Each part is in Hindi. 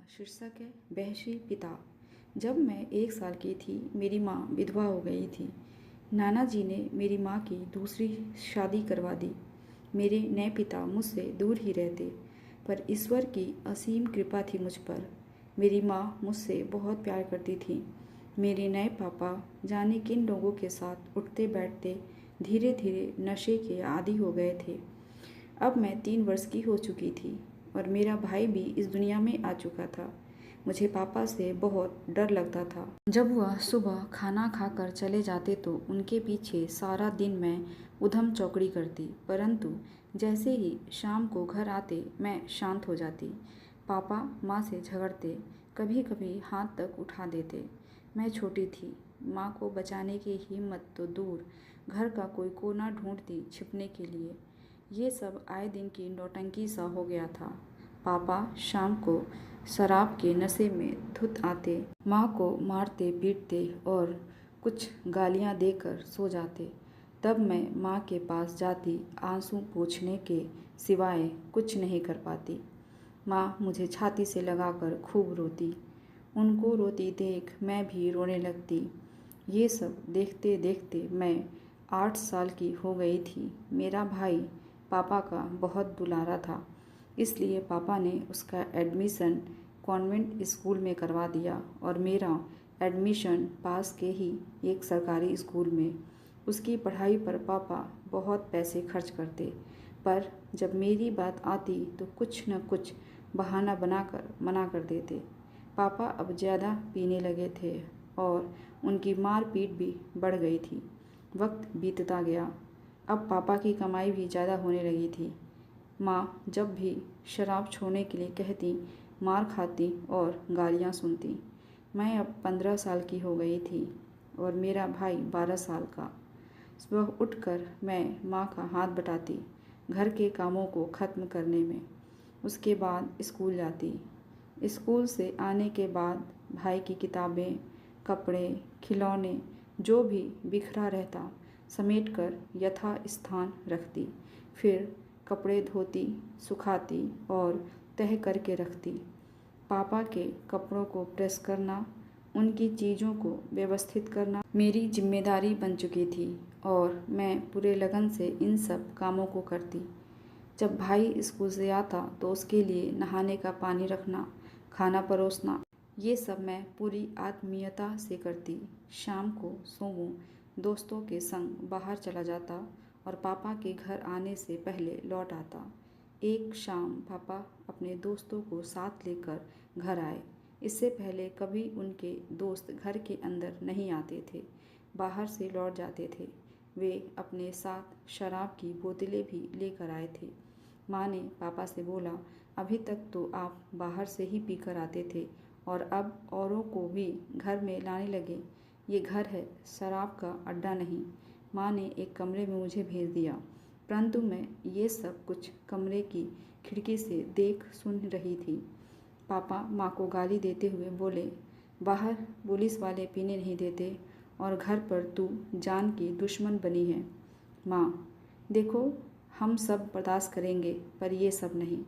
शीर्षक है वहशी पिता। जब मैं 1 साल की थी मेरी माँ विधवा हो गई थी। नाना जी ने मेरी माँ की दूसरी शादी करवा दी। मेरे नए पिता मुझसे दूर ही रहते, पर ईश्वर की असीम कृपा थी मुझ पर। मेरी माँ मुझसे बहुत प्यार करती थी। मेरे नए पापा जाने किन लोगों के साथ उठते बैठते धीरे धीरे नशे के आदी हो गए थे। अब मैं 3 वर्ष की हो चुकी थी और मेरा भाई भी इस दुनिया में आ चुका था। मुझे पापा से बहुत डर लगता था। जब वह सुबह खाना खाकर चले जाते तो उनके पीछे सारा दिन मैं उधम चौकड़ी करती, परंतु जैसे ही शाम को घर आते मैं शांत हो जाती। पापा माँ से झगड़ते, कभी कभी हाथ तक उठा देते। मैं छोटी थी, माँ को बचाने की हिम्मत तो दूर, घर का कोई कोना ढूंढती छिपने के लिए। ये सब आए दिन की नौटंकी सा हो गया था। पापा शाम को शराब के नशे में धुत आते, माँ को मारते पीटते और कुछ गालियाँ देकर सो जाते। तब मैं माँ के पास जाती, आंसू पोंछने के सिवाय कुछ नहीं कर पाती। माँ मुझे छाती से लगाकर खूब रोती। उनको रोती देख मैं भी रोने लगती। ये सब देखते देखते मैं 8 साल की हो गई थी। मेरा भाई पापा का बहुत दुलारा था, इसलिए पापा ने उसका एडमिशन कॉन्वेंट स्कूल में करवा दिया और मेरा एडमिशन पास के ही एक सरकारी स्कूल में। उसकी पढ़ाई पर पापा बहुत पैसे खर्च करते, पर जब मेरी बात आती तो कुछ न कुछ बहाना बनाकर मना कर देते। पापा अब ज़्यादा पीने लगे थे और उनकी मारपीट भी बढ़ गई थी। वक्त बीतता गया, अब पापा की कमाई भी ज़्यादा होने लगी थी। माँ जब भी शराब छोड़ने के लिए कहती, मार खाती और गालियाँ सुनती। मैं अब 15 साल की हो गई थी और मेरा भाई 12 साल का। सुबह उठकर मैं माँ का हाथ बटाती घर के कामों को ख़त्म करने में। उसके बाद स्कूल जाती। स्कूल से आने के बाद भाई की किताबें, कपड़े, खिलौने जो भी बिखरा रहता समेटकर यथा स्थान रखती। फिर कपड़े धोती, सुखाती और तह करके रखती। पापा के कपड़ों को प्रेस करना, उनकी चीज़ों को व्यवस्थित करना मेरी जिम्मेदारी बन चुकी थी और मैं पूरे लगन से इन सब कामों को करती। जब भाई स्कूल से आता तो उसके लिए नहाने का पानी रखना, खाना परोसना, ये सब मैं पूरी आत्मीयता से करती। शाम को सोमू दोस्तों के संग बाहर चला जाता और पापा के घर आने से पहले लौट आता। एक शाम पापा अपने दोस्तों को साथ लेकर घर आए। इससे पहले कभी उनके दोस्त घर के अंदर नहीं आते थे, बाहर से लौट जाते थे। वे अपने साथ शराब की बोतलें भी लेकर आए थे। माँ ने पापा से बोला, अभी तक तो आप बाहर से ही पीकर आते थे और अब औरों को भी घर में लाने लगे। ये घर है, शराब का अड्डा नहीं। माँ ने एक कमरे में मुझे भेज दिया, परंतु मैं ये सब कुछ कमरे की खिड़की से देख सुन रही थी। पापा माँ को गाली देते हुए बोले, बाहर पुलिस वाले पीने नहीं देते और घर पर तू जान की दुश्मन बनी है। माँ, देखो हम सब बर्दाश्त करेंगे, पर ये सब नहीं,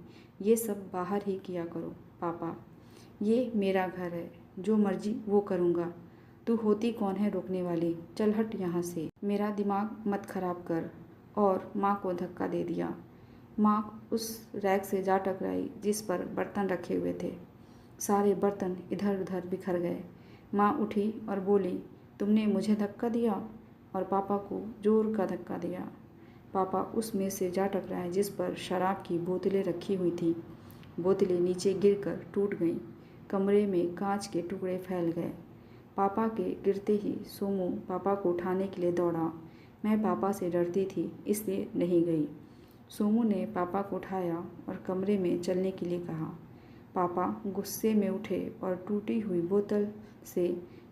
ये सब बाहर ही किया करो। पापा, ये मेरा घर है, जो मर्जी वो करूँगा। तू होती कौन है रोकने वाली? चल हट यहाँ से, मेरा दिमाग मत खराब कर। और माँ को धक्का दे दिया। माँ उस रैक से जा टकराई जिस पर बर्तन रखे हुए थे। सारे बर्तन इधर उधर बिखर गए। माँ उठी और बोली, तुमने मुझे धक्का दिया? और पापा को जोर का धक्का दिया। पापा उस मेज से जा टकराए जिस पर शराब की बोतलें रखी हुई थी। बोतलें नीचे गिरकर टूट गईं। कमरे में कांच के टुकड़े फैल गए। पापा के गिरते ही सोमू पापा को उठाने के लिए दौड़ा। मैं पापा से डरती थी, इसलिए नहीं गई। सोमू ने पापा को उठाया और कमरे में चलने के लिए कहा। पापा गुस्से में उठे और टूटी हुई बोतल से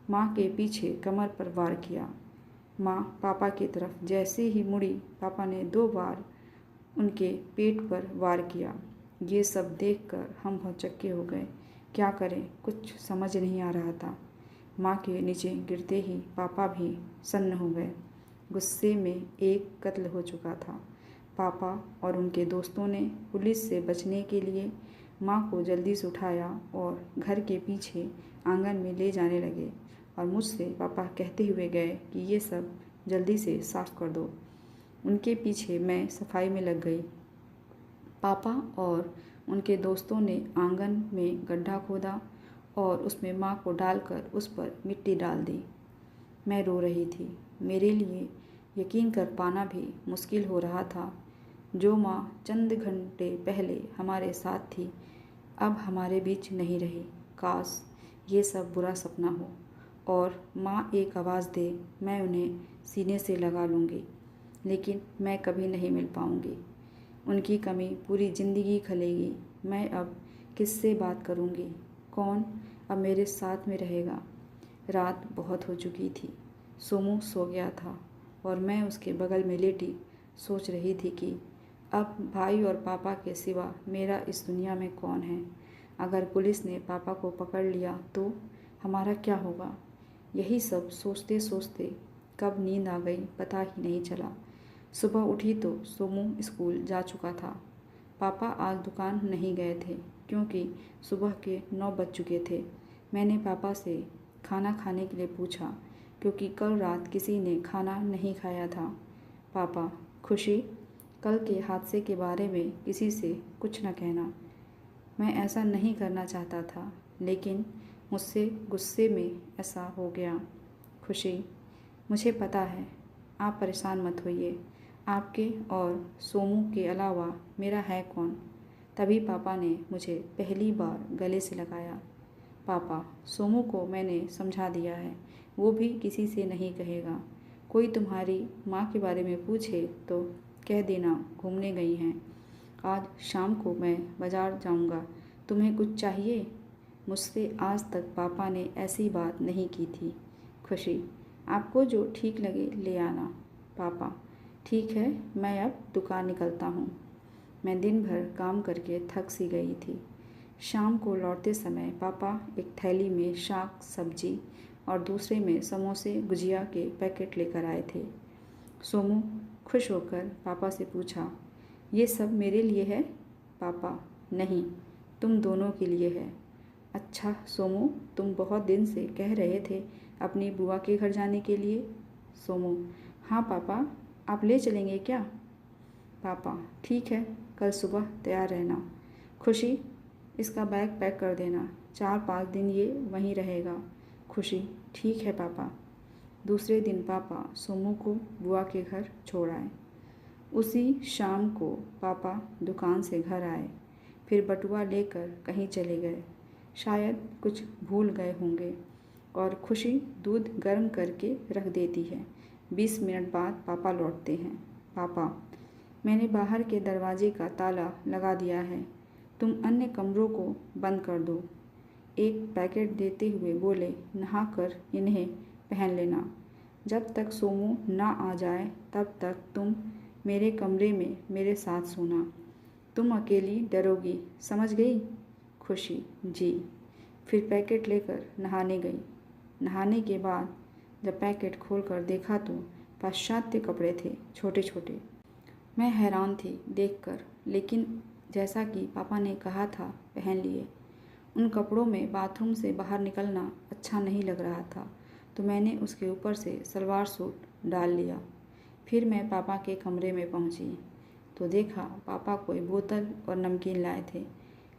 माँ के पीछे कमर पर वार किया। माँ पापा की तरफ जैसे ही मुड़ी, पापा ने 2 बार उनके पेट पर वार किया। ये सब देखकर हम भौचक्के हो गए। क्या करें, कुछ समझ नहीं आ रहा था। माँ के नीचे गिरते ही पापा भी सन्न हो गए। गुस्से में एक कत्ल हो चुका था। पापा और उनके दोस्तों ने पुलिस से बचने के लिए माँ को जल्दी से उठाया और घर के पीछे आंगन में ले जाने लगे और मुझसे पापा कहते हुए गए कि ये सब जल्दी से साफ कर दो। उनके पीछे मैं सफाई में लग गई। पापा और उनके दोस्तों ने आंगन में गड्ढा खोदा और उसमें माँ को डालकर उस पर मिट्टी डाल दी। मैं रो रही थी। मेरे लिए यकीन कर पाना भी मुश्किल हो रहा था। जो माँ चंद घंटे पहले हमारे साथ थी, अब हमारे बीच नहीं रही। काश ये सब बुरा सपना हो और माँ एक आवाज़ दे, मैं उन्हें सीने से लगा लूँगी, लेकिन मैं कभी नहीं मिल पाऊँगी। उनकी कमी पूरी ज़िंदगी खलेगी। मैं अब किससे बात करूँगी? कौन अब मेरे साथ में रहेगा? रात बहुत हो चुकी थी। सोमू सो गया था और मैं उसके बगल में लेटी सोच रही थी कि अब भाई और पापा के सिवा मेरा इस दुनिया में कौन है? अगर पुलिस ने पापा को पकड़ लिया तो हमारा क्या होगा? यही सब सोचते सोचते कब नींद आ गई पता ही नहीं चला। सुबह उठी तो सोमू स्कूल जा चुका था। पापा आज दुकान नहीं गए थे क्योंकि सुबह के 9 बज चुके थे। मैंने पापा से खाना खाने के लिए पूछा क्योंकि कल रात किसी ने खाना नहीं खाया था। पापा, खुशी, कल के हादसे के बारे में किसी से कुछ न कहना। मैं ऐसा नहीं करना चाहता था, लेकिन मुझसे गुस्से में ऐसा हो गया। खुशी, मुझे पता है, आप परेशान मत होइए। आपके और सोमू के अलावा मेरा है कौन? तभी पापा ने मुझे पहली बार गले से लगाया। पापा, सोमू को मैंने समझा दिया है, वो भी किसी से नहीं कहेगा। कोई तुम्हारी माँ के बारे में पूछे तो कह देना घूमने गई हैं। आज शाम को मैं बाज़ार जाऊँगा, तुम्हें कुछ चाहिए? मुझसे आज तक पापा ने ऐसी बात नहीं की थी। खुशी, आपको जो ठीक लगे ले आना। पापा, ठीक है, मैं अब दुकान निकलता हूँ। मैं दिन भर काम करके थक सी गई थी। शाम को लौटते समय पापा एक थैली में शाक सब्जी और दूसरे में समोसे गुजिया के पैकेट लेकर आए थे। सोमू खुश होकर पापा से पूछा, ये सब मेरे लिए है? पापा, नहीं, तुम दोनों के लिए है। अच्छा सोमू, तुम बहुत दिन से कह रहे थे अपनी बुआ के घर जाने के लिए। सोमू, हाँ पापा, आप ले चलेंगे क्या? पापा, ठीक है, कल सुबह तैयार रहना। खुशी, इसका बैग पैक कर देना, 4-5 दिन ये वहीं रहेगा। खुशी, ठीक है पापा। दूसरे दिन पापा सोमू को बुआ के घर छोड़ आए। उसी शाम को पापा दुकान से घर आए, फिर बटुआ लेकर कहीं चले गए। शायद कुछ भूल गए होंगे और खुशी दूध गर्म करके रख देती है। 20 मिनट बाद पापा लौटते हैं। पापा, मैंने बाहर के दरवाजे का ताला लगा दिया है, तुम अन्य कमरों को बंद कर दो। एक पैकेट देते हुए बोले, नहाकर इन्हें पहन लेना। जब तक सोमू ना आ जाए तब तक तुम मेरे कमरे में मेरे साथ सोना। तुम अकेली डरोगी, समझ गई? खुशी, जी। फिर पैकेट लेकर नहाने गई। नहाने के बाद जब पैकेट खोलकर देखा तो पाश्चात्य कपड़े थे, छोटे छोटे। मैं हैरान थी देखकर, लेकिन जैसा कि पापा ने कहा था पहन लिए। उन कपड़ों में बाथरूम से बाहर निकलना अच्छा नहीं लग रहा था, तो मैंने उसके ऊपर से सलवार सूट डाल लिया। फिर मैं पापा के कमरे में पहुंची तो देखा पापा कोई बोतल और नमकीन लाए थे,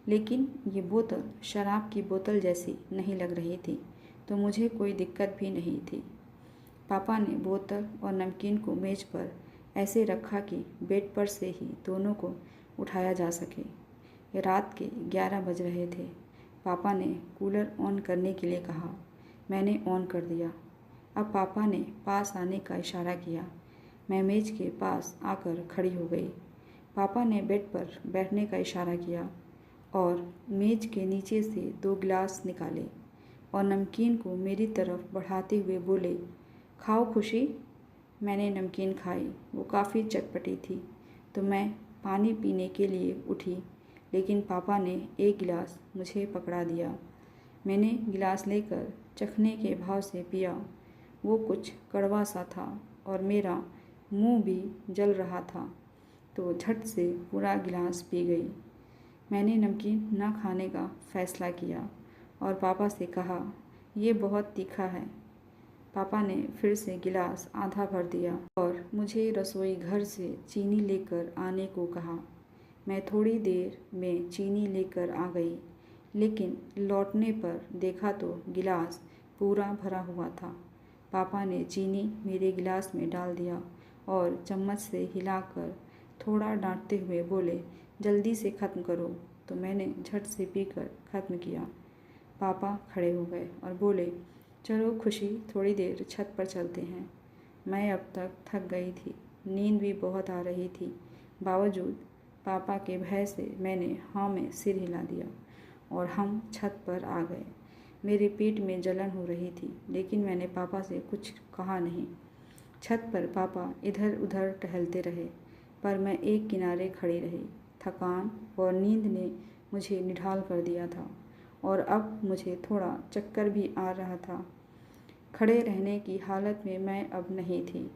लेकिन ये बोतल शराब की बोतल जैसी नहीं लग रही थी, तो मुझे कोई दिक्कत भी नहीं थी। पापा ने बोतल और नमकीन को मेज़ पर ऐसे रखा कि बेड पर से ही दोनों को उठाया जा सके। रात के 11 बज रहे थे। पापा ने कूलर ऑन करने के लिए कहा। मैंने ऑन कर दिया। अब पापा ने पास आने का इशारा किया। मैं मेज़ के पास आकर खड़ी हो गई। पापा ने बेड पर बैठने का इशारा किया और मेज़ के नीचे से 2 गिलास निकाले और नमकीन को मेरी तरफ बढ़ाते हुए बोले, खाओ खुशी। मैंने नमकीन खाई, वो काफ़ी चटपटी थी, तो मैं पानी पीने के लिए उठी, लेकिन पापा ने एक गिलास मुझे पकड़ा दिया। मैंने गिलास लेकर चखने के भाव से पिया। वो कुछ कड़वा सा था और मेरा मुंह भी जल रहा था, तो झट से पूरा गिलास पी गई। मैंने नमकीन न खाने का फैसला किया और पापा से कहा, ये बहुत तीखा है। पापा ने फिर से गिलास आधा भर दिया और मुझे रसोई घर से चीनी लेकर आने को कहा। मैं थोड़ी देर में चीनी लेकर आ गई, लेकिन लौटने पर देखा तो गिलास पूरा भरा हुआ था। पापा ने चीनी मेरे गिलास में डाल दिया और चम्मच से हिलाकर थोड़ा डांटते हुए बोले, जल्दी से ख़त्म करो। तो मैंने झट से पीकर ख़त्म किया। पापा खड़े हो गए और बोले, चलो खुशी, थोड़ी देर छत पर चलते हैं। मैं अब तक थक गई थी, नींद भी बहुत आ रही थी। बावजूद पापा के भय से मैंने हाँ में सिर हिला दिया और हम छत पर आ गए। मेरे पेट में जलन हो रही थी, लेकिन मैंने पापा से कुछ कहा नहीं। छत पर पापा इधर उधर टहलते रहे, पर मैं एक किनारे खड़ी रही। थकान और नींद ने मुझे निढाल कर दिया था और अब मुझे थोड़ा चक्कर भी आ रहा था। खड़े रहने की हालत में मैं अब नहीं थी।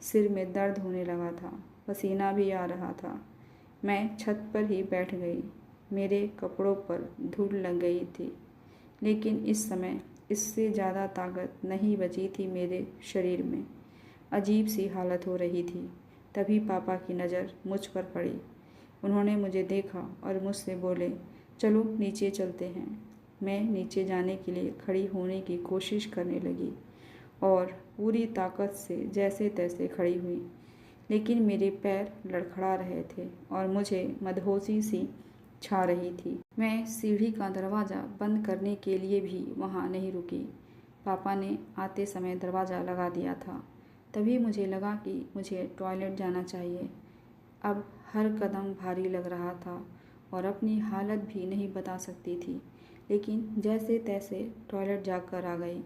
सिर में दर्द होने लगा था, पसीना भी आ रहा था। मैं छत पर ही बैठ गई। मेरे कपड़ों पर धूल लग गई थी, लेकिन इस समय इससे ज़्यादा ताकत नहीं बची थी मेरे शरीर में। अजीब सी हालत हो रही थी। तभी पापा की नज़र मुझ पर पड़ी। उन्होंने मुझे देखा और मुझसे बोले, चलो नीचे चलते हैं। मैं नीचे जाने के लिए खड़ी होने की कोशिश करने लगी और पूरी ताकत से जैसे तैसे खड़ी हुई, लेकिन मेरे पैर लड़खड़ा रहे थे और मुझे मदहोशी सी छा रही थी। मैं सीढ़ी का दरवाज़ा बंद करने के लिए भी वहाँ नहीं रुकी। पापा ने आते समय दरवाज़ा लगा दिया था। तभी मुझे लगा कि मुझे टॉयलेट जाना चाहिए। अब हर कदम भारी लग रहा था और अपनी हालत भी नहीं बता सकती थी, लेकिन जैसे तैसे टॉयलेट जाकर आ गई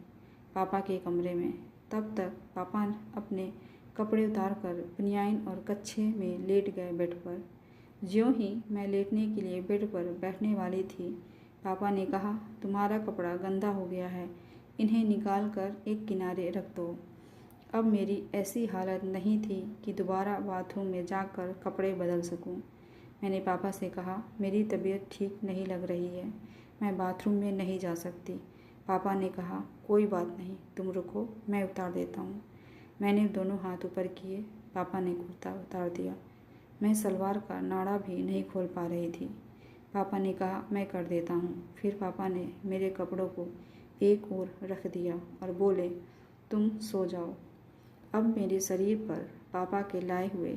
पापा के कमरे में। तब तक पापा अपने कपड़े उतारकर बनियाइन और कच्छे में लेट गए बेड पर। ज्यों ही मैं लेटने के लिए बेड पर बैठने वाली थी, पापा ने कहा, तुम्हारा कपड़ा गंदा हो गया है, इन्हें निकाल कर एक किनारे रख दो। अब मेरी ऐसी हालत नहीं थी कि दोबारा बाथरूम में जाकर कपड़े बदल सकूं। मैंने पापा से कहा, मेरी तबीयत ठीक नहीं लग रही है, मैं बाथरूम में नहीं जा सकती। पापा ने कहा, कोई बात नहीं, तुम रुको, मैं उतार देता हूँ। मैंने दोनों हाथ ऊपर किए। पापा ने कुर्ता उतार दिया। मैं सलवार का नाड़ा भी नहीं खोल पा रही थी। पापा ने कहा, मैं कर देता हूँ। फिर पापा ने मेरे कपड़ों को एक ओर रख दिया और बोले, तुम सो जाओ। अब मेरे शरीर पर पापा के लाए हुए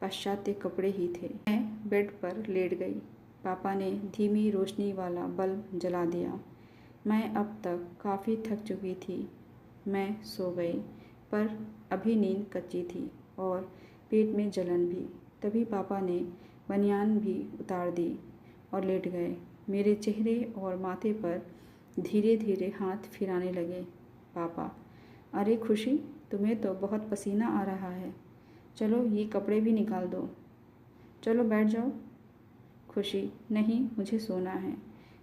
पाश्चात्य कपड़े ही थे। मैं बेड पर लेट गई। पापा ने धीमी रोशनी वाला बल्ब जला दिया। मैं अब तक काफ़ी थक चुकी थी। मैं सो गई, पर अभी नींद कच्ची थी और पेट में जलन भी। तभी पापा ने बनियान भी उतार दी और लेट गए। मेरे चेहरे और माथे पर धीरे धीरे हाथ फिराने लगे। पापा, अरे खुशी, तुम्हें तो बहुत पसीना आ रहा है, चलो ये कपड़े भी निकाल दो। चलो बैठ जाओ। खुशी, नहीं, मुझे सोना है,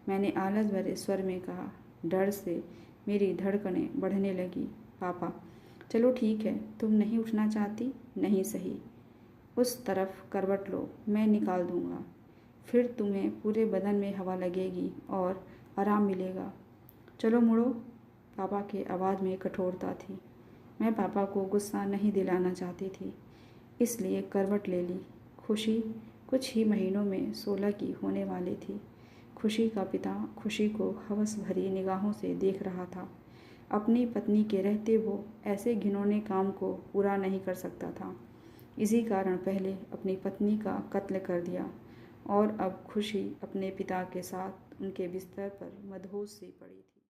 मैंने आलस भरे स्वर में कहा। डर से मेरी धड़कनें बढ़ने लगी। पापा, चलो ठीक है, तुम नहीं उठना चाहती, नहीं सही, उस तरफ करवट लो, मैं निकाल दूंगा। फिर तुम्हें पूरे बदन में हवा लगेगी और आराम मिलेगा। चलो मुड़ो। पापा के आवाज़ में कठोरता थी। मैं पापा को गुस्सा नहीं दिलाना चाहती थी, इसलिए करवट ले ली। खुशी कुछ ही महीनों में 16 की होने वाली थी। खुशी का पिता खुशी को हवस भरी निगाहों से देख रहा था। अपनी पत्नी के रहते वो ऐसे घिनौने काम को पूरा नहीं कर सकता था। इसी कारण पहले अपनी पत्नी का कत्ल कर दिया और अब खुशी अपने पिता के साथ उनके बिस्तर पर मदहोश सी पड़ी थी।